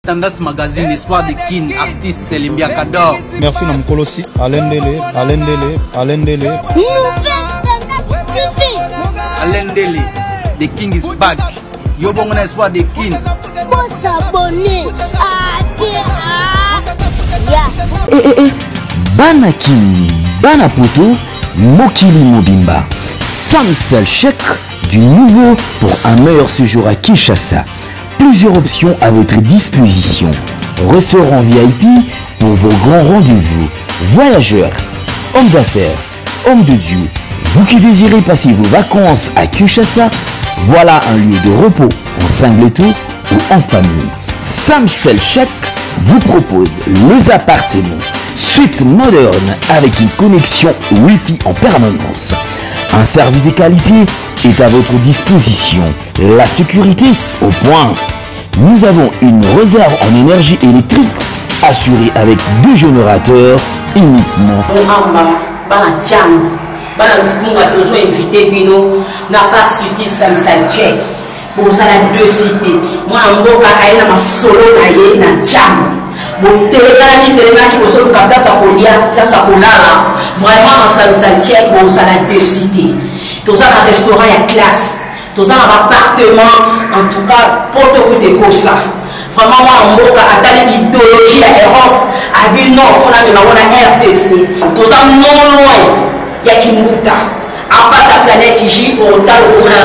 Tendance Magazine, Espoir de King, artiste Limbia Kador. Merci Namkolosi, Alain Dele. Alain Dele, the King is back. Yo bon on Espoir de King. Faut s'abonner. Banaki, Banapoto, Mokili Mobimba. Samsel chèque du nouveau pour un meilleur séjour à Kinshasa. Plusieurs options à votre disposition. Restaurant VIP pour vos grands rendez-vous. Voyageurs, hommes d'affaires, hommes de Dieu. Vous qui désirez passer vos vacances à Kinshasa, voilà un lieu de repos en singleton ou en famille. Samsel chèque vous propose les appartements suite moderne avec une connexion Wi-Fi en permanence. Un service de qualité est à votre disposition. La sécurité au point. Nous avons une réserve en énergie électrique assurée avec 2 générateurs uniquement. Pour ça la deux cités. Moi en gros quand elle m'a solo naie na jam. Bon téléphone qui vous ka place à Kolia, place à Kolala. Vraiment en Saltier pour ça la deux cités. Tout ça un restaurant à classe. Tout ça un appartement en tout cas pour te coûter comme ça. Vraiment moi en gros quand attendre l'idéologie à Europe, à ville nord faut la on RTC. Tout ça non loin. Il y a Kimbuta. En face à Planète J, pour un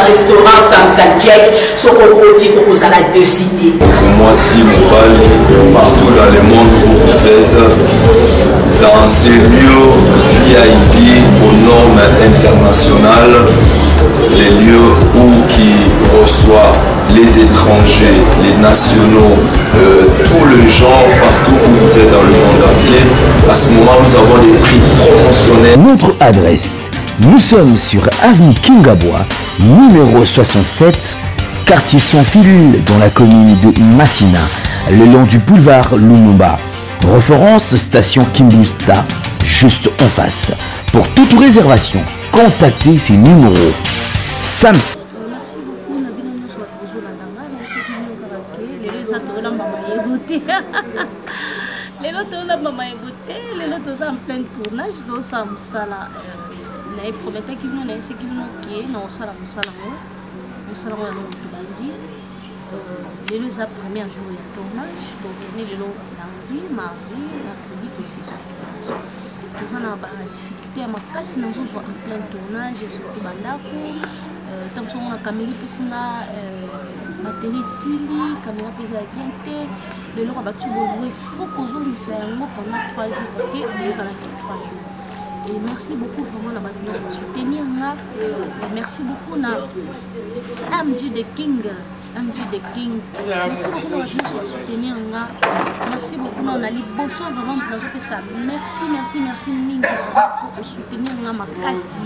restaurant Samsel Jack, ce qu'on peut pour ça la deux cités. Moi, si mon bal, partout dans le monde où vous êtes, dans ces lieux VIP aux normes internationales, les lieux où qui reçoivent les étrangers, les nationaux, tout le genre, partout où vous êtes dans le monde entier, à ce moment, nous avons des prix promotionnels. Notre adresse. Nous sommes sur avenue Kingabois, numéro 67, quartier Sans Filule, dans la commune de Massina, le long du boulevard Lumumba. Référence station Kimbusta, juste en face. Pour toute réservation, contactez ces numéros. Sams. Merci beaucoup, Nabina Noswa Bozolandanga, les lotos la maman égoté, les lotos en plein tournage, donc ça me sala. Na prometa qui vient c'est qui vient qui non sala lundi les deux premiers jours de tournage pour venir le lundi mardi mercredi tout ça nous on a des difficultés à ma casse nous sommes en plein tournage et surtout bandako tant que on a caméra pesina matériel sili caméra pesa bien le long abattu il faut qu'on soit pendant 3 jours parce que il y a 3 jours. Et merci beaucoup vraiment la bataille de soutenir. Merci beaucoup na MJ de King. Merci beaucoup la bataille de soutenir. Merci beaucoup na liboso vraiment pour ça. Merci mingi pour soutenir ma kasi.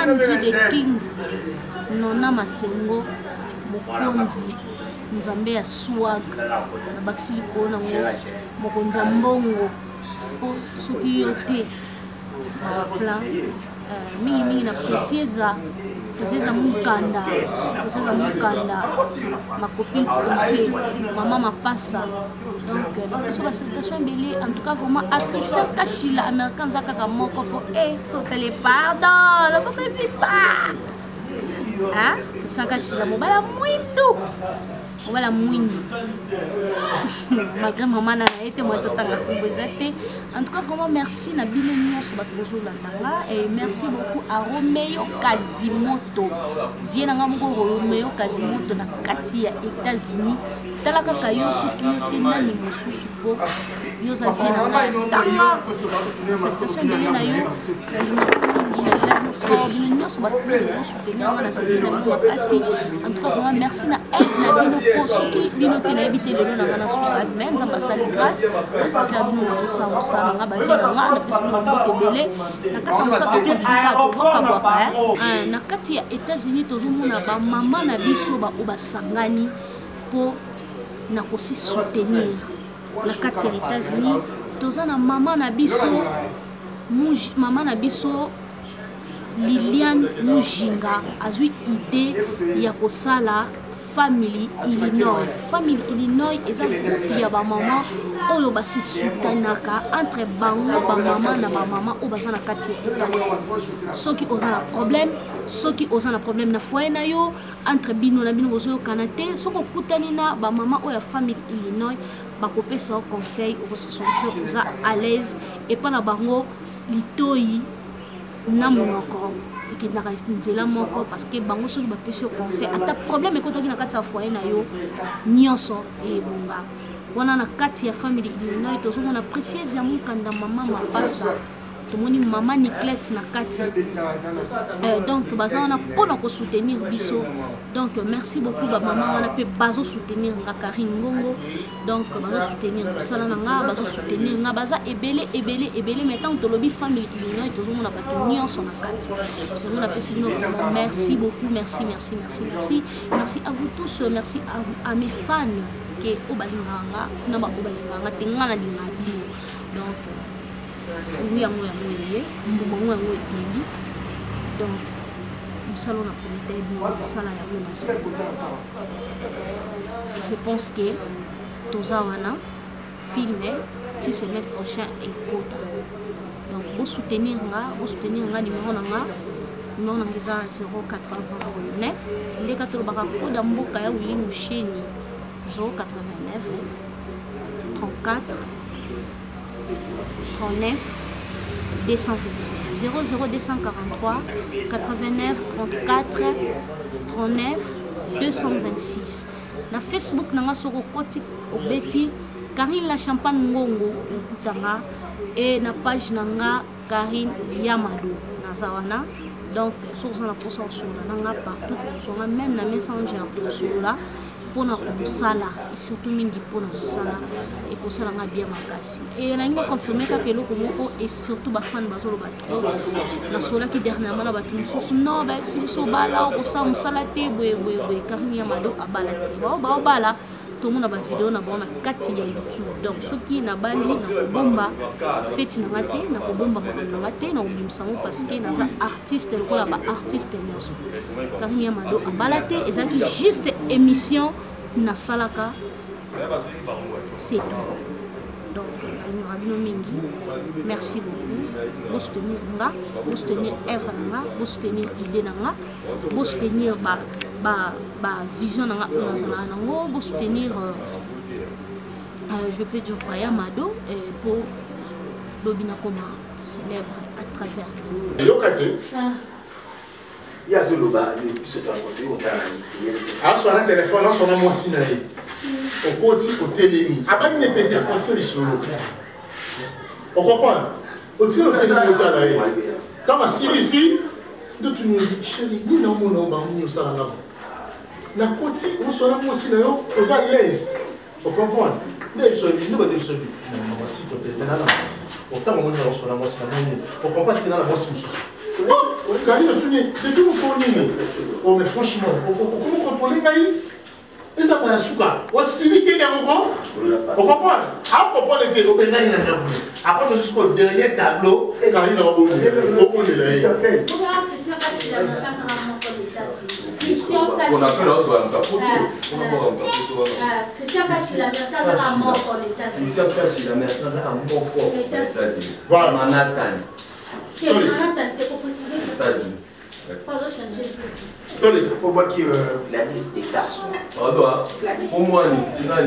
MJ de King. Nona Masengo Mokonzi. Nzambe ya swag na bakisili kona ngo mokonza mbongo ko suki yote. Plan mingi na precisa mukanda ma copine maman ma passa donc la situation belé en tout cas vraiment actrice Kachila américain zaka moko po sauter les pardon la pas vite pas hein ça Kachila mobala mwindu malgré maman n'a été moi totalement composée. En tout cas vraiment merci na bilenio sur batbozo landanga et merci beaucoup à Romeo Kazimoto viens nga moko Romeo Kazimoto na kati ya États-Unis talaka kayo soki yote nani mosusu po yo za vient na tanga na cette personne de na yo en tout cas vraiment merci na aide na bino po soki bino te na ebite lelo na ngana suka même za basali grâce na fa bino na so sa nga ba vina nga na pesi bino bote belé na kati ya mosaka ko tsuka to bakabwaka na kati ya États-Unis tozomona ba mama na biso ba obasangani po na kosi soutenir na kati ya États-Unis tozana mama na biso Liliane Mujinga azui idée ya kosala family Illinois. Family Illinois est un groupe ya ba maman oyo ba se soutenaka entre bango ba maman na ba maman o bazana kati États-Unis. Ceux qui ont un problème, ceux qui ont un problème na foyer na yo entre bino na bino bozo kanate, ceux qui kutani na ba maman o ya family Illinois ba kopé son conseil au se sentir à l'aise et pas na bango litoi na monoko. Qui n'a pas nzela moko parce que bango soki ba pesi conseil ata problème e kotoki na kati ya foyer na yo nyonso e bonga wana na kati ya famille Illinois tozomona précieuse ya mokanda mama mapasa tomoni mama Niclette na kati donc baza wana mpona soutenir biso donc merci beaucoup ba mama wana pe bazo soutenir nga Karine Ngongo donc bazo soutenir sala na nga bazo soutenir nga baza ebele maintenant tolobi famille Illinois tozomona bato nyonso na kati tozomona pesi bino merci beaucoup merci à vous tous merci à mes fans que obalinganga na ba obalinganga tengana linga bino donc oui, donc je pense que Tozawana filmé 10 semaines prochain et quota. Donc vous soutenir numéro nanga non 089 les 80 da mboka ya Willy Musheni 089 34 39 226 00243 89 34 39 226 na Facebook nanga soko koti obeti Karine la Champagne Ngongo okutanga et na page nanga Karine Yamado nazawana donc sur ça la posa sur nanga partout sur même na messenger sur là pour notre sala et surtout mingi pour notre sala et pour ça nga bien makasi et na ngi confirmer ka ke loko moko et surtout ba fan bazolo ba trop na sola ki dernièrement na batu mususu non ba so bala ko sa musala te boye Karine Yamado abala te ba bala tout le monde a ba vidéo na bona kati ya YouTube donc ceux qui na bali na bomba feti na ngate na ko bomba na ngate na ubimsango parce que na za artiste ko la ba artiste nyonso Karine Yamado abala te ezaki juste émission na salaka c'est tout donc Rabino Mingi merci beaucoup vous soutenir nga vous soutenir Eva nga vous soutenir idée nga vous soutenir ba vision nga nazala nango vous soutenir je peux dire quoi Yamado pour Bobina Koma célèbre à travers il y a Zoloba, il se t'a rencontré au Taraï. Sur un téléphone, on a mon signal. Au côté, au télémi. Après, il est pété contre les solos. On comprend? Au tir au télémi au Taraï. Quand ma scie ici, de tout le monde, chérie, il y a un monde en ça là. La côté, on soit là, mon signal, on a l'aise. On comprend? Mais je suis pas de celui. Non, si tu es là, autant on est sur la moitié. On comprend que dans la moitié. Karine, depuis vous connaissez, oh mais franchement, comment contrôler Karine? Et ça va à Souka. Aussi vite qu'il y a encore, on comprend. À propos de tes opérations, après jusqu'au dernier tableau, Karine a remonté. Il s'appelle. On appelle aussi un tapot. Christian Kachi, la mère à mort pour l'État. Christian Kachi, la mère à mort pour l'État. Voilà. Manhattan. Pour moi qui la liste des garçons. Pour moi,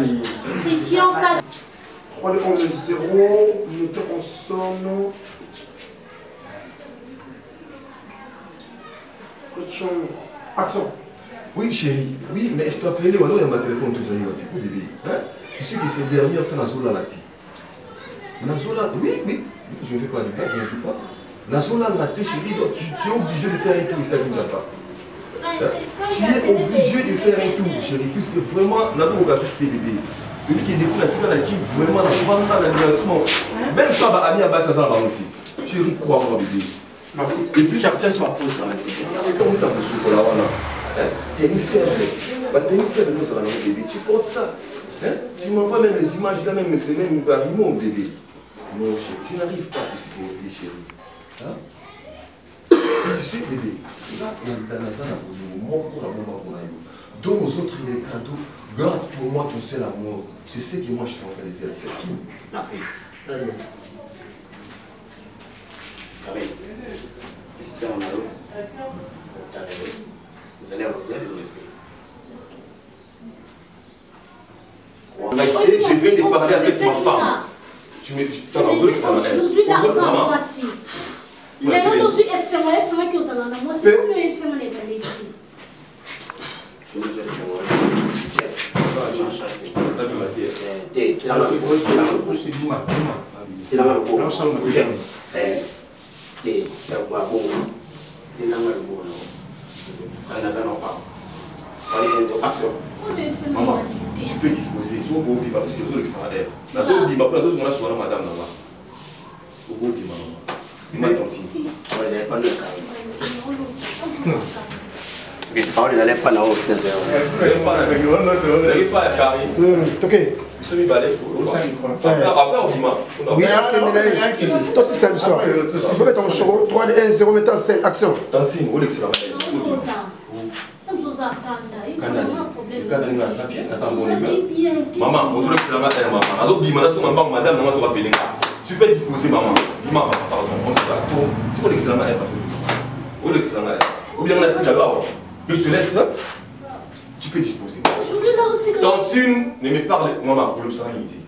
ni. Christian Kachi. 3-0, nous te consomme. Action. Oui, chérie, oui, mais je t'appelais, il y a ma téléphone, tout ça, bébé. Tu sais que c'est dernier temps dans Zola là. Oui, je ne fais pas du blague, je ne joue pas. Dans Zola là, chérie, tu es obligé de faire un tour, ça comme ça. Tu es obligé de faire un tour, chérie, puisque vraiment, on a tout regardé sur tes bébés. Celui qui est découvert, c'est qui vraiment dans l'adressement. Même toi, ami à bas, ça va monter. Chérie, quoi, mon bébé? Merci. Et puis, je retiens sur ma pause dramatique. Et comment tu as reçu pour la voilà? T'es une ferme, nous, ça va bébé. Tu portes ça. Tu m'envoies même les images là, même mon bébé. Non, chérie, je n'arrive pas à te supporter, chérie. Tu sais, bébé, Donne aux autres les cadeaux. Garde pour moi ton seul amour. C'est ce que moi je suis en train de faire. C'est tout. Merci. C'est un malheureux. Vous allez le laisser. Je viens de parler avec ma femme. Tu me dis aujourd'hui l'argent voici. Les gens aussi c'est moi qui os allons moi c'est comme c'est moi les balais. Maman, tu peux disposer. Si vous voulez, parce que vous êtes extraordinaire. La zone dit, madame, là-bas. Vous pouvez dire, maman. Il m'a tenté. Parole n'allait pas dans l'autre. Ok. Après, on dit moi. Oui, toi, c'est ça l'histoire. Il faut mettre en show 3, 1, 0, mettre en scène, action. Tantine, où est-ce que maman, aujourd'hui c'est la matin, maman. Alors, madame, tu peux disposer, maman. Pardon, on se bat. Tu peux l'excellent matin, où l'excellent matin. Ou bien on a dit là-bas, que je te laisse là, tu peux disposer. Tantine, ne me parle, maman, pour l'obscénité.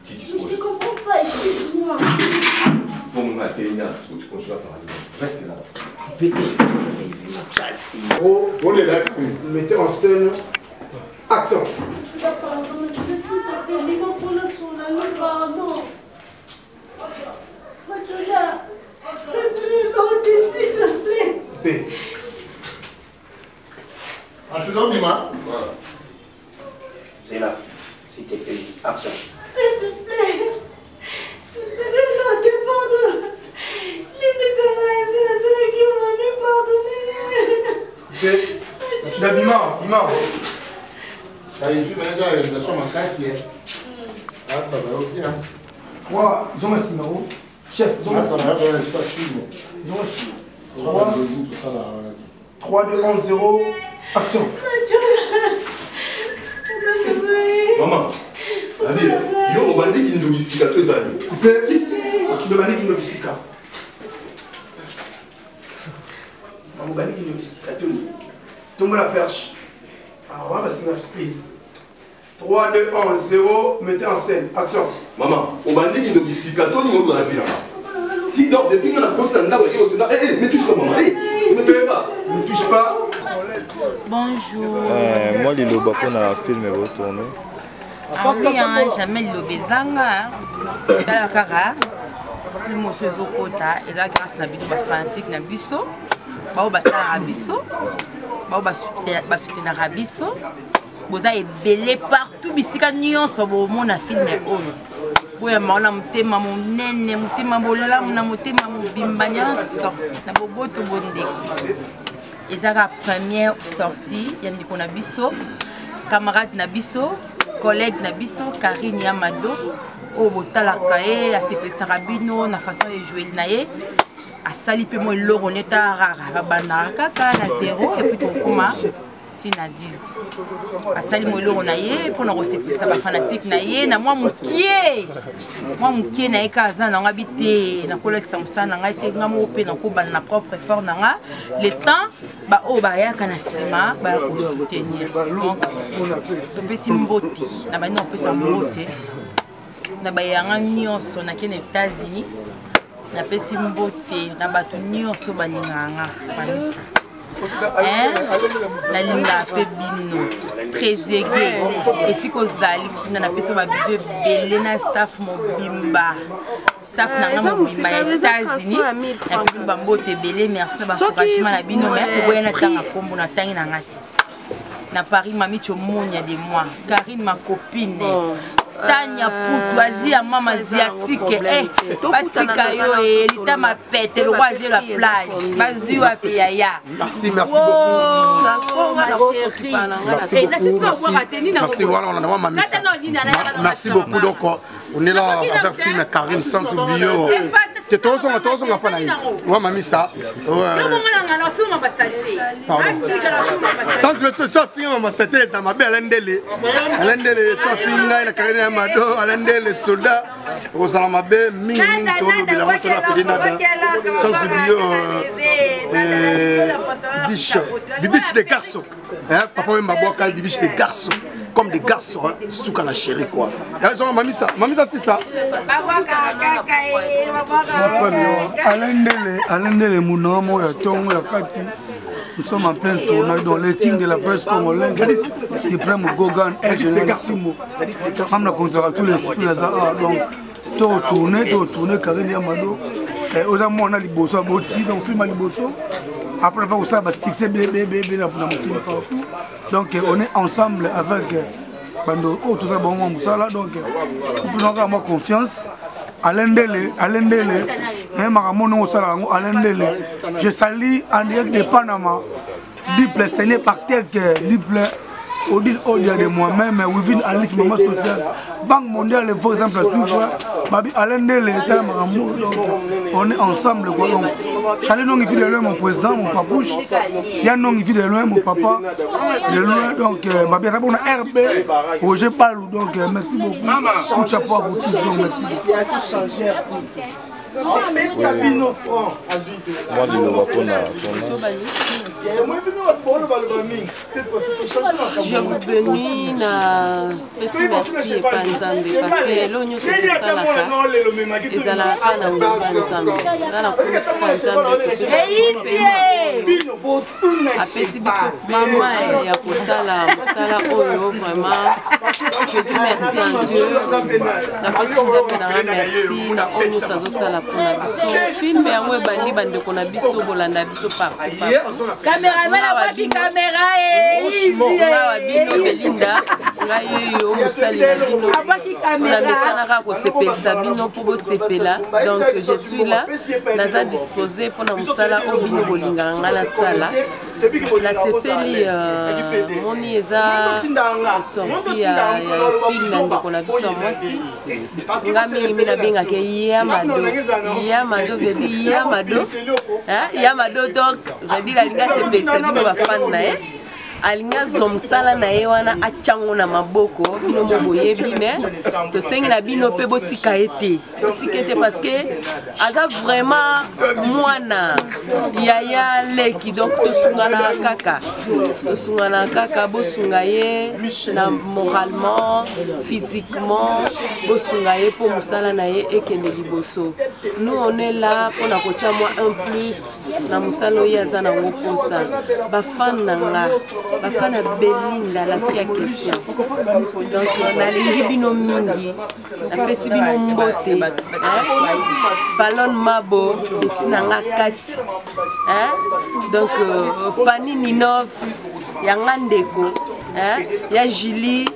Tu disposes. Je ne comprends pas, excuse-moi. Pour mon matin, tu continues à parler. Reste là. Oh les là, mettez en scène, action. Tu vas pardonner, s'il te plaît, mais non pour la soirée, pardon. Mathieu, laisse-le l'autre, s'il te plaît. P. Ah, tu dors, Dima? C'est là, s'il te plaît, action. S'il te plaît, laisse-le l'autre, pardon. Tu l'as Bima. Ça y est, je suis maintenant à la réalisation de ma casse hier. Ah, bah, ok. Quoi? Ils ont un numéro. Chef, ils ont un numéro. Ils ont un 3, 2, 1, 0, action. Maman, allez, yo, on va dire qu'il nous ici, 4 années. Coupé, tu dois dire qu'il nous ici. On va dire qu'il nous ici. Tombe la perche. Alors, on va passer un speed. 3, 2, 1, 0, mettez en scène, action. Maman, on va dire qu'il nous ici, 4 années, on va dire. Si, donc, depuis qu'on a posé la nave, ne touche pas, maman. Ne touche pas. Ne touche pas. Bonjour. Moi, les lobes qu'on a filmé vont tourner. Ah oui, jamais le lobezanga. C'est la cara. C'est mon chose au côté. Et là, grâce à la vidéo fantique, na biso. Bao batara biso. Bao basoutenara biso. Boza ebele partout bisika nyonso bomona filme oyo. Boya maona motema monene, motema bolamu na motema mobimba nyonso na boboto bondeki. Ezaka première sortie ya ndeko na biso, camarade na biso, collègue na biso, Karine Yamado, o botalaka ye asepesaka bino na façon de jouer na ye. Asali pe mo eloko neta rara bana kaka na 0 et puis tokoma tina 10. Asali mo eloko na ye pona ko sepesa ba fanatique na ye na moi mukie na ye kaza na ngabi te na kolekisa musana ngai te ngamo pe na ko bana na propre effort na nga le temps ba o ba ya kana sima ba ko soutenir. Donc on peut simboti na ba no peut sambote na ba yanga nyonso na kene États-Unis. Na pesi mbote na batu nyonso balinganga panisa na linga pe bino très aigué et si kozali na pesi ba bizu belé na staff mobimba na mobimba ya États-Unis na pe ba mbote belé merci na ba encouragement na bino mais ko boyena tanga kombo na tangi na ngati na Paris mami chomonya de moi Karine ma copine Tanya Poutou, Asia, maman asiatique, Patika yo, Elita ma pète, le roi de la plage, Bazu à Piaya. Merci beaucoup. Merci beaucoup. Donc, on est là avec film Karine sans oublier. te tozonga pa na ye wa mami ça sans monsieur ça finga mama c'était ça mabe alendele ça finga na carrière ya mado alendele soldat rosala mabe mingi tolo bila moto na pedina da sans bio bibiche de garçons hein papa m'a boka bibiche de garçons comme des garçons souka na chérie quoi raison mami ça c'est ça alendele munamo ya tongo ya kati. Nous sommes en plein tournage dans les kings de la presse congolaise. Suprême Gogan, El Généralissimo. On a contrat tous les arts. Donc, tout tourné, Karine Yamado. Aux amours, on a les bossons, donc film à les bossons. Après, on va fixer bébé, partout. Donc, on est ensemble avec Bando, tout ça, bon, Moussala. Donc, on peut avoir confiance. Alendele, je salue en direct de Panama, Diple, ce n'est pas tel que Diple, au-delà de moi-même, within Alix Maman Social, Banque mondiale, par exemple, Babi Alendele, on est ensemble. Chalet non il vit de loin mon président, mon papouche, Yann non il vit de loin mon papa, de loin donc Babi on a RB, Roger Palou, donc merci beaucoup. Tout chapeau à vous tous, donc merci beaucoup. Moi, je ne vois pas. Je vous bénis na merci et pas Nzambe parce que l'oignon c'est ça la carte et ça la carte na Nzambe na la police Nzambe apesi biso maman ya kosala mosala oyo vraiment je dis merci à Dieu na pesi Nzambe na merci na oyo sazo sala pona biso film yango ebandi bandeko na biso bolanda biso partout caméraman abaki caméra na bino Belinda ngai yo musali na bino na mesana ka ko sepelisa bino pour sepela donc je suis là naza disposé pour na musala o bino bolinga nga na sala la sepeli moni eza sorti ya film na ndeko na biso mwasi nga mingi mina benga ke Yamado veut dire Yamado donc veut dire la linga sepelisa bino ba fan na alinga zomsala na ye wana achango na maboko bino moboyebi mais to sengi na bino pe botika ete parce que aza vraiment mwana yaya leki donc to sungana kaka bosunga ye na moralement physiquement bosunga ye pour musala na ye ekende liboso nous on est là pour na kocha moi un plus na musalo ya za na ngokosa ba fan nanga bafana Belinda la fille à question donc on a lingi bino mingi apesi bino mbote Falon Mabo etinanga kati donc Fanny Ninov yanga ndeko ya Julie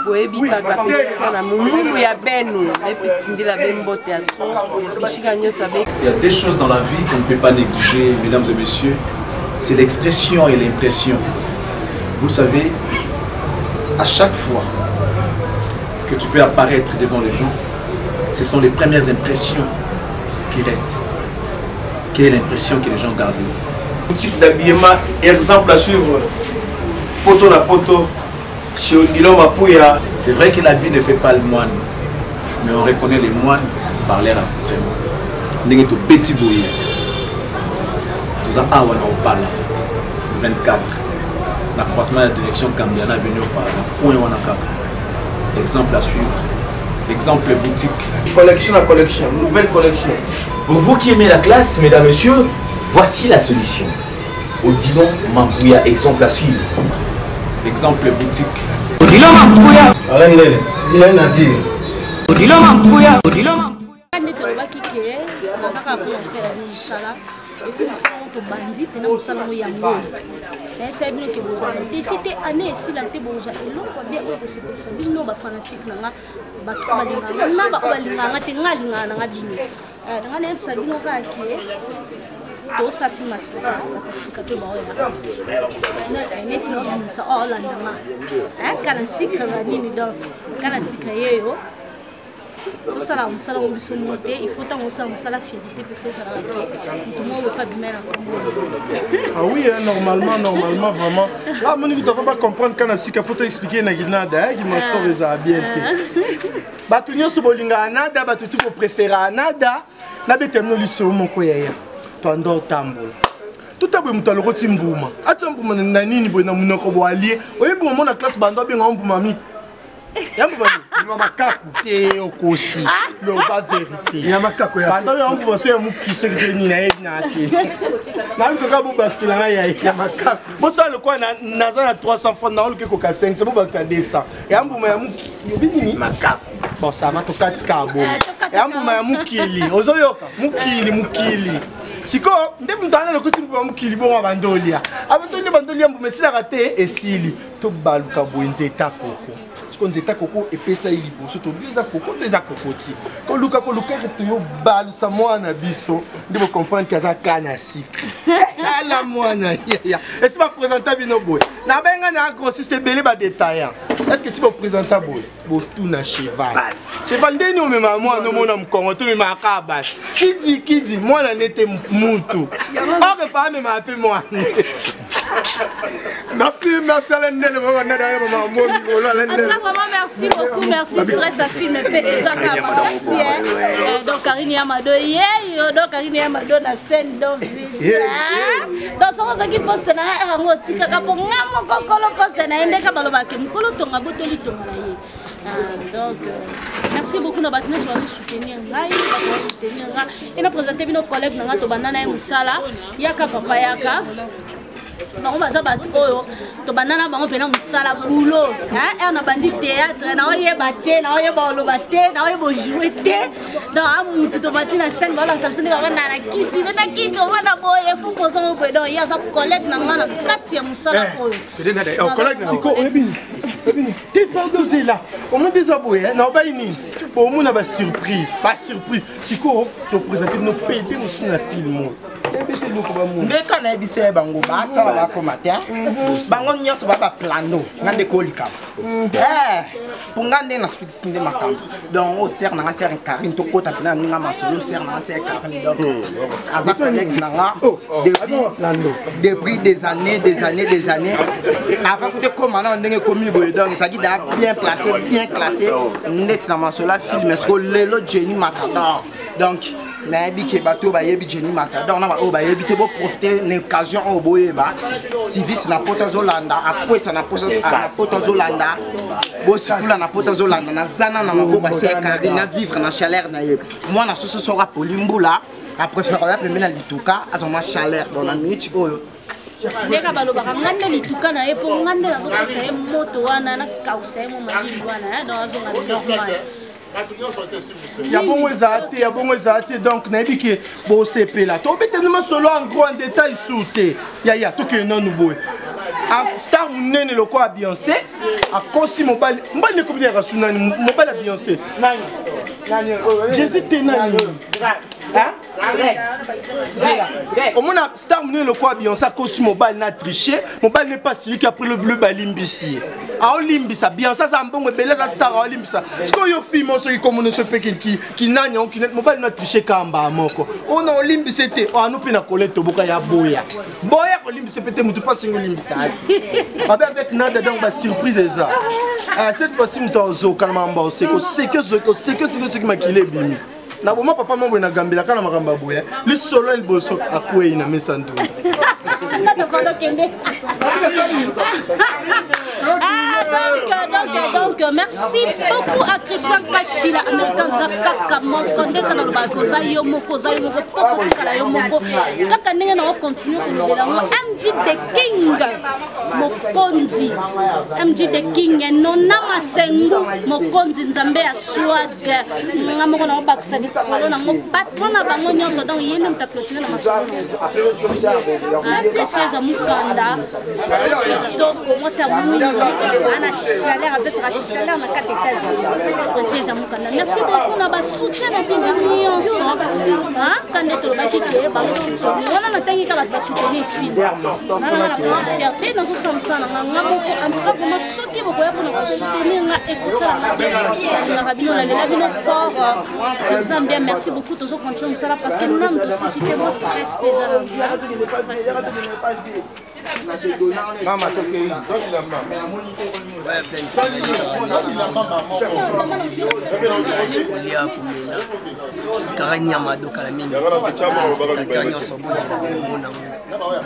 boyebi kaka petite na mungu ya benu epetindi la bembote ya trop bishika nyo sabe. Il y a des choses dans la vie qu'on ne peut pas négliger, mesdames et messieurs, c'est l'expression et l'impression. Vous savez, à chaque fois que tu peux apparaître devant les gens, ce sont les premières impressions qui restent. Quelle est l'impression que les gens gardent? Boutique d'habillement, exemple à suivre. Poto na poto, chez Odilo Mapouya. C'est vrai que l'habit ne fait pas le moine, mais on reconnaît les moines par leur accoutrement. Nous sommes petit bouillé. Nous sommes à 24. La croisement de la direction Cambiana venu par là. Exemple à suivre. Exemple boutique. Collection à collection, nouvelle collection. Pour vous qui aimez la classe, mesdames, messieurs, voici la solution. Odilon Mapouya, exemple à suivre. Exemple boutique. Odilon Mapouya. Alain Lele, rien à dire. Odilon Mapouya. Odilon Mapouya. bandi pena musala ya ngoni na esa bino ke bozala décider année si la te boza eloko bien ko se pesa bino ba fanatique na nga ba balinga na ba balinga te ngalinga na bino nga na esa bino ka ke to sa fi masika batasika to ba oya na neti no misa olanda ma kana sika ba nini do kana sika yeyo tout ça là, on s'en a monté. Il faut tant on s'en la fierté pour faire ça là. Tout le monde veut pas bien Ah oui, normalement, vraiment. Là, mon tu ne vas pas comprendre quand il faut expliquer na Guinada, qui m'a story ça bien. Batunyo sobolinga anada, batutu ko préféra anada, na betemno liso mon koyaya. Pendant tambola. Tout à l'heure, tu as le rôti mbouma. Attends, mbouma na nini boy na munoko bo allié. Oye mbouma na classe bando bien en mbouma mi. Ya mbouma ni mama kaku te okosi. Le ba vérité. Ya makaku ya. Bando ya mbouma so ya muki se que ni na na te. Na le ka bo baxila ya makaku. Bo ça le quoi na za na 300 francs na le ko ka 5, c'est bo baxa 200. Ya mbouma ya muki yobini makaku. Bon ça va to katika bo. Ya mbouma ya mukili. Ozoyoka mukili. Siko ndebe mtana lokuti mpo mukili bo bandolia. Abandoli bandolia mbo mesila raté esili to baluka boenze ta koko. Siko nzeta koko epesa ili boso to biza koko to eza kokoti. Ko luka reto yo balu sa mwana biso ndebo comprendre kaza kana sikri. Ala mwana ya. Est-ce pas présenter bino boy. Na benga na grossiste belé ba détaillant. Est-ce que si vous présentez bo tout na cheval. Cheval ndeni o mema mwana mona mkongo to mema kabash. Qui dit moi na nete mutu. Or femme m'a appelé moi. Merci Alain Ndele vraiment merci beaucoup, merci Stress à film merci donc Karine Yamado donc Karine Yamado na scène donc donc ça qui poste na ngo tika ka ngamo kokolo poste na ende ka baloba ke mukolo tonga botoli tonga na ye donc merci beaucoup na batna so soutenir ngai ba soutenir nga et na présenter nos collègues na to banana e musala yaka papa yaka bango baza bato oyo tobandana bango mpena mosala boulot na bandi théâtre naoyeba te naoyeba oloba te naoyeba ojoue te donc amutu tobati na scène balakisa biso nde bavanda na kiti mpe na kiti ovanda boye fu posongo boye donc ye aza collègue na nga na kati ya mosala oyo t'es pas dosé là au moins des abonnés na obai nini au moins na ba surprise siko to présenter nos pédé musu na film ndeka na ebise bango basala bakoma te bango nyonso baba plano ngande kolika punga nde na sutinde makambo donc o ser na ser Karine to kota pina ninga masolo ser na ser Karine donc aza collègue nanga depuis des années avant que comme na ndenge komi boye donc ça dit bien classé net na masolo film est-ce que lelo Jenny Matador donc na ebike bato ba yebi Jenny Matador na ba o ba yebi te bo profiter l'occasion o boyeba civis na pota zolanda akwesa na pota zolanda bo sikula na pota zolanda na zana na maboba se Karine na vivre na chaleur na ye moi na soso sora polimbula a préférer la première lituka azoma chaleur dans la minute oyo ndeka balobaka ngande lituka na ye po ngande nazopesa ye moto wana na kausa ye mo malili wana donc azonga normal ya bongo ezate donc nayebi ke bosepela tobetelema solo en gros en détail sute ya toke nanu boye star munene loko ya Beyoncé akosi mobali nekobi ya rasunani mobali ya Beyoncé j'hésite nani au moins star munene loko ya Beyoncé akosi mobali na triché mobali n'est pas celui qui a pris le bleu balimbisi aolimbisa Beyoncé za mbongo ebele za star aolimbisa siko yo film soki komona so pe ki nanya on kinet mobali na triché kamba moko on olimbisa te anu pe na koleto boka ya boya olimbisa pe te mutu pas singo limbisa avec nada donc ba surprise ça cette fois-ci mtozo kalma mba c'est que makile bimi na boma papa mambo na gambela kana makamba boya li solo el boso akwei na mesandu donc merci beaucoup à Christian Kachila American Kaka moko ndeka na bato za yo moko poko tikala yo moko kaka ndenge na continue kolobela mo MG the King mokonzi MG the King nona masengu mokonzi nzambe ya swag ngamoko na bakisa dikolo na mo patona bango nyonso donc yene mtaklotine na masolo a pesa mukanda donc moi c'est ana chaleur apesaka chaleur na kati États-Unis princesse ya mokanda merci beaucoup na basoutien na bino nyonso kande tolobaki ke basoutenir wana natangika bato basoutenir film nana fierté nazosambusa na nga moko en tout cas vraiment soki bokoya mpona kosoutenir nga ekosalanga ngaka bino nalela bino fort je vous aime bien merci beaucoup tozocontinue mosala parce que nanu tosisite mo stress pesala Maman, ok.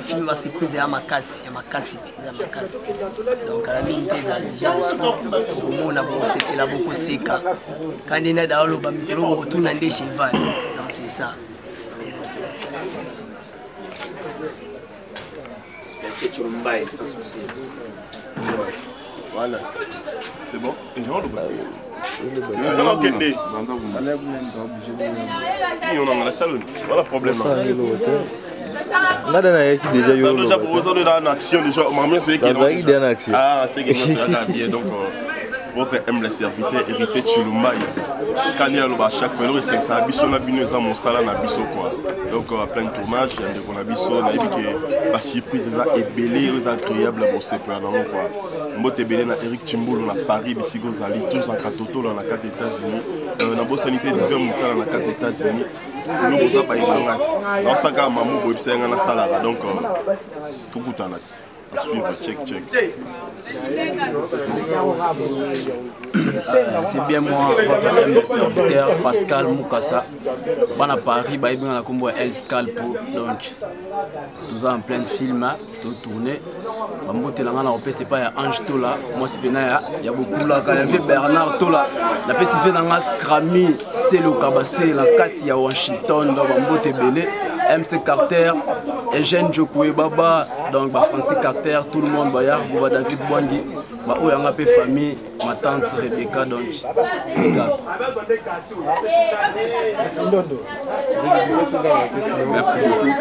film va surprise ya makasi donc à la mine pesa déjà komona bosepela bokoseka kandi na daoloba mikolo botuna nde cheval donc c'est ça. Sans souci. Voilà. C'est bon? On a la salle. Voilà le problème. Déjà en action déjà. Ah, c'est que c'est bien donc. Votre humble serviteur hérité de Chilumbaï. Quand il y a chaque fois, il y a 500 habits, il y a mon salaire na biso quoi. Donc plein de tournages, il y a biso, na que la surprise est belle, est agréable pour ces plans quoi. Moi t'es belle na Eric Chimbolo na Paris, bisi gozali tous en katoto dans la 4 États-Unis. Na bonne sanité d'hiver montant dans la 4 États-Unis. Nous boza pas ibangati. Dans ça ka mamu bo ibisa ngana salaire donc tout goût en at. À suivre check. C'est bien moi, votre serviteur Pascal Moukassa. Bon à Paris, bah il a combo El Scalpo. Donc nous sommes en plein film, tout tourné. Bambote la ngana opé c'est pas Ange Tola. Moi c'est bien il y a beaucoup là quand il fait Bernard Tola. La peste fait dans la Scrami, c'est le Kabassé, la Katia Washington, dans Bambote Belé. MC Carter, Eugène Djokoué Baba, donc Francis Carter, tout le monde, David Bwangi, où il y a une famille, ma tante Rebecca, donc regarde. Merci beaucoup.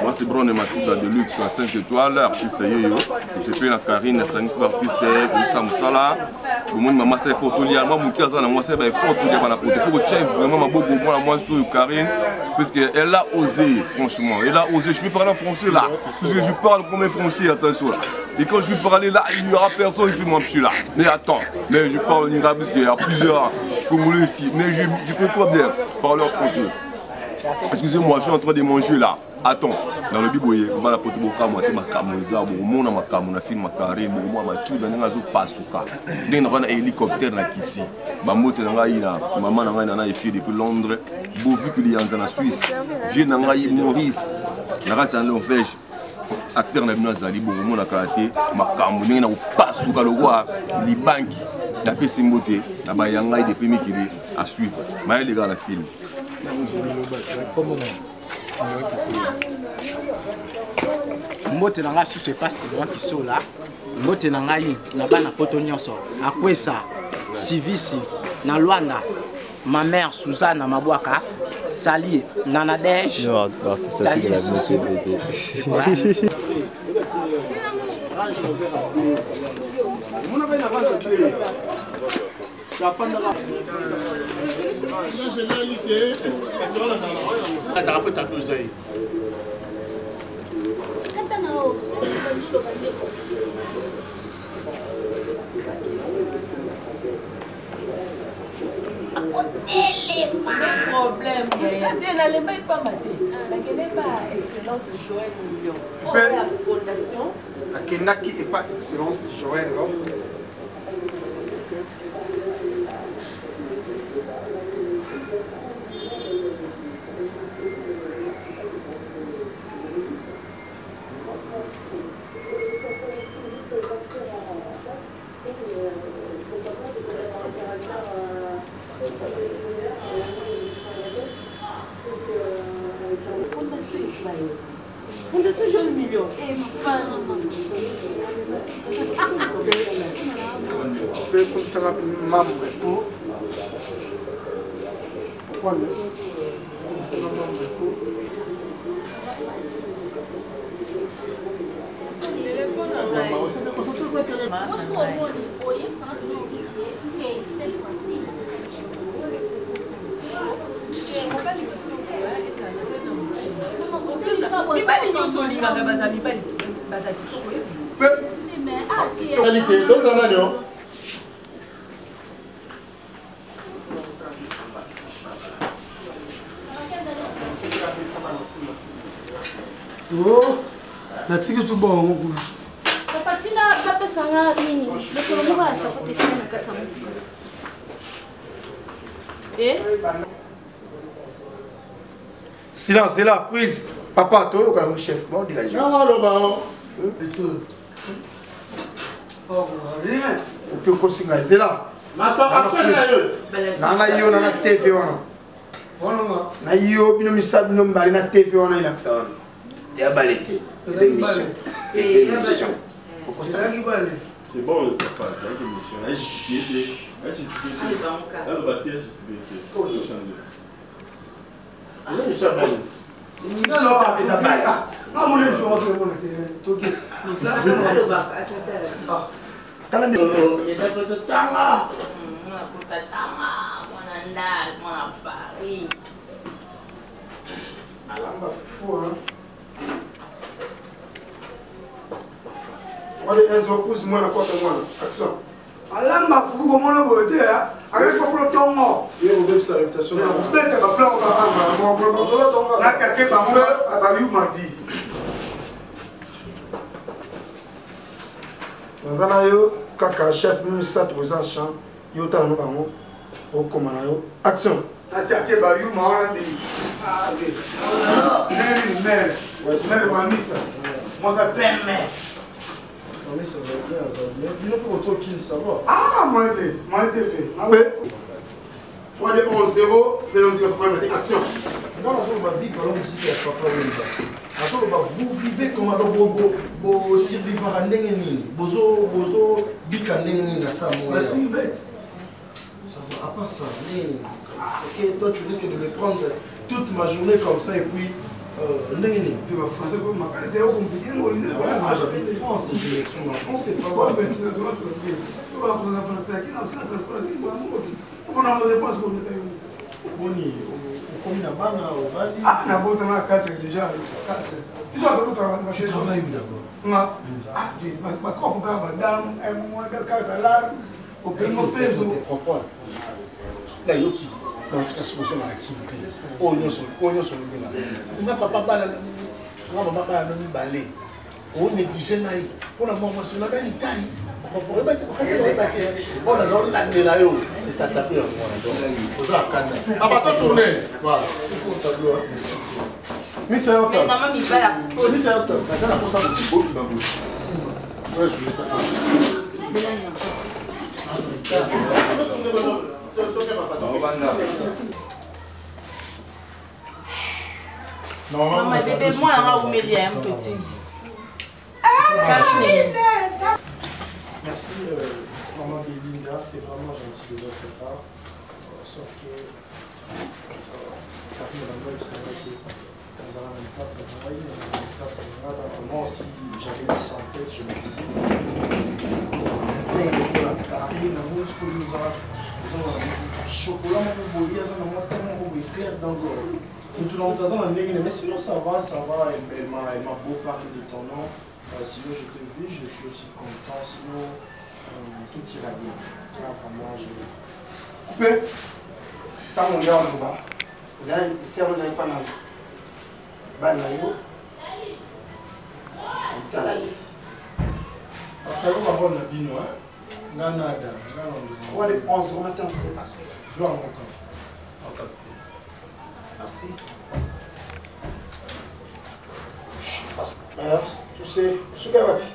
Moi c'est Bron et Mathilda de luxe à 5 étoiles, artiste Yoyo. J'ai fait la Karine, Sanis Baptiste, Moussa Moussala. Au moins maman c'est photo lié. Moi mon cœur ça moi c'est photo lié la photo. Il faut que tu aies vraiment ma beaucoup moi moi sur Karine parce qu'elle a osé franchement. Elle a osé. Je peux parler en français là parce que je parle comme un français attention là. Et quand je vais parler là, il n'y aura personne qui peut m'empêcher là. Mais attends, mais je parle en arabe parce qu'il y a plusieurs Congolais ici. Mais je préfère bien parler en français. Excusez-moi, je suis en train de manger là. Attends, dans le biboye, on va la pote boka moi ma kamoza, mon ma kamona film ma carré, moi ma tout dans ngazo pasuka. Dès qu'on a un hélicoptère na kiti, ba moto na ngai na maman na ngai na ici depuis Londres, beau vu qu'il y a en Suisse, vieux na ngai Maurice, na rata en Norvège. Acteur na bino azali bon mon na karaté, ma kamona na pasuka le roi, li banki, na pesi mbote, na ba yanga de premier qui à suivre. Mais les gars la film. Mbote na ngai susu epasi loin kiso la mbote na ngai na bana poto nyonso akwesa Sivisi na Luanda ma mère Suzanne Mabwaka Sali Nanadej Sali susu problème, il n'y pas maté. La pas excellence Joël Million. La fondation. La Kenaki et pas excellence Joël. Fondation Joël Million. Comme ça, maman, pourquoi mibali nyonso olingaka baza mibali baza kitoko qualité tozala nio natiki so bongo kuna papa tina bapesanga nini lokolo moko ya sapote tina na kati ya motuka Silence, c'est là, prise. Papa, toi, tu es un chef. Bon, dégage. Non, le baron. On peut continuer. C'est là. Nana yo nana TV wana. Na yo bino misabi no mbali na TV wana ila ksa wana. Ya balete. Les émissions. Les émissions. C'est bon le papa, c'est une émission. Elle alamba fuku komona boye te avec koplo tongo sa réputation nakake bango abayumadi naza na yo kaka chef misato koza champ yo tala no bango okoma na yo action nakake bayuma wana te mère mamisa moza peme. Oui, ça va être bien, ça va bien. Dis-nous pour toi qui le savoir. Ah, moi, j'ai fait. 3 de 11-0, faisons une action. Dans la zone, on va vivre alors aussi qu'il y a papa ou vous vivez comme alors vous survivre à Nengenini. Bozo, bika Nengenini à ça, moi. C'est une bête. Ça va, à part ça, parce que toi, tu risques de me prendre toute ma journée comme ça et puis. Nengenini. Tu vas faire comme ma c'est compliqué. Moi, j'habite en France, je m'exprime en France, c'est pas vrai. Boni, comme na bana au Bali. Ah, na bota na 4 déjà. 4. Tu dois pas ma chez toi. D'abord. Ah, tu pas comme madame, un mois de salaire au paiement peso. Tu comprends? Là, yoki. Dans cette situation à l'activité. Oh, nous sommes là. Tu n'as pas bala. On va pas nous balai. On néglige naï. Pour la mort, c'est la belle taille. C'est ça taper en va pas tourner. Voilà. Mais c'est un peu. Mais normalement, il va la. Mais c'est un peu. Maintenant, la force est beau qui va bouger. Ouais, je vais pas. Non, maman, bébé, moi, on va humilier un peu. Merci, maman Belinda, c'est vraiment gentil de votre part. Sauf que, moi aussi, j'avais mis ça en tête, je me disais, chocolat, tellement clair dans le mais sinon ça va, elle m'a beau parler de ton nom. Sinon je te vis, je suis aussi content, sinon tout ira bien. Ça vraiment je... Coupé. Tant mon gars en bas. Vous allez ici, on n'avez pas mal. Banayo. Parce que là, on va bien, hein. Nanada. On va les 11 matin, c'est pas ça. Je vais en encore. Merci. Tu sais, ce gars va bien.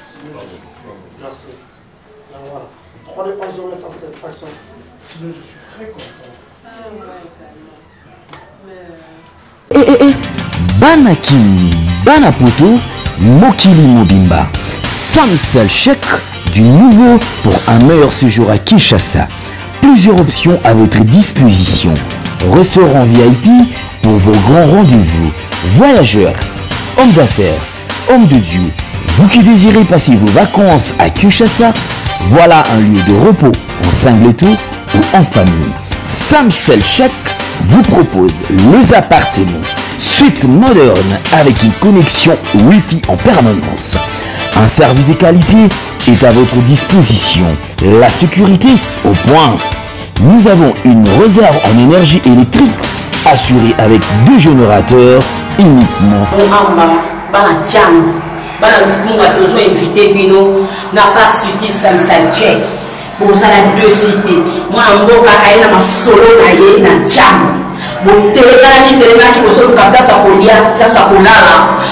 Sinon, je suis. Merci. Voilà. 3 de 11 heures maintenant, cette façon. Sinon, je suis très content. Banaki, Banapoto, Mokili Mobimba. Samsel chèque du nouveau pour un meilleur séjour à Kinshasa. Plusieurs options à votre disposition. Restaurant VIP pour vos grands rendez-vous. Voyageurs, hommes d'affaires, hommes de Dieu, vous qui désirez passer vos vacances à Kinshasa, voilà un lieu de repos en singleton ou en famille. Samsel Check vous propose les appartements suite moderne avec une connexion Wi-Fi en permanence. Un service de qualité est à votre disposition. La sécurité au point. Nous avons une réserve en énergie électrique assurée avec 2 générateurs uniquement.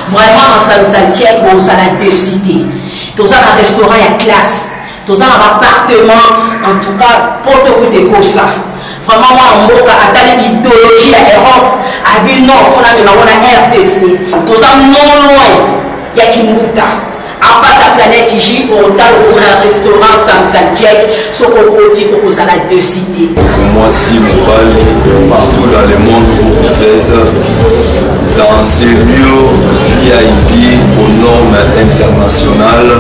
Vraiment dans Salsaltiek, bon, ça a 2 cités. Tous ça un restaurant à classe, tous ça un appartement, en tout cas, pour tout de ça. Vraiment, moi, on m'a atteint l'idéologie à l'Europe, à dire non, il faut la RTC. Tous ça non loin, il y a Kimbuta. En face à Planète Iji, on a un restaurant Salsaltiek, ce qu'on peut dire pour ça a 2 cités. Moi, si mon pali, partout dans le monde où vous êtes, dans ces lieux VIP aux normes internationales,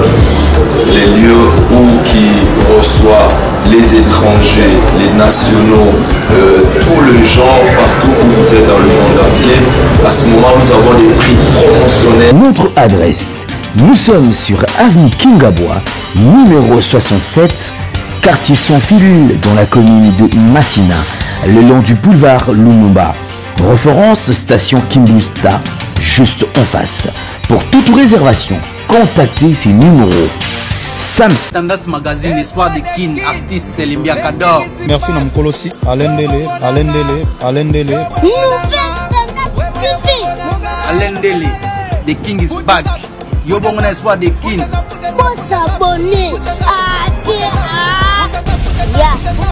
les lieux où qui reçoivent les étrangers, les nationaux, tout le genre, partout où vous êtes dans le monde entier, à ce moment nous avons des prix promotionnels. Notre adresse, nous sommes sur avenue Kingabois, numéro 67, quartier Sans-Fil, dans la commune de Massina, le long du boulevard Lumumba. Référence station Kimbusta, juste en face. Pour toute réservation, contactez ces numéros. Tandas Magazine, Espoir de Kin, artiste Limbia Kador. Merci Namkolosi, Alain Dele. Alain Dele, the King is back. Yobongona Espoir de Kin. Faut s'abonner.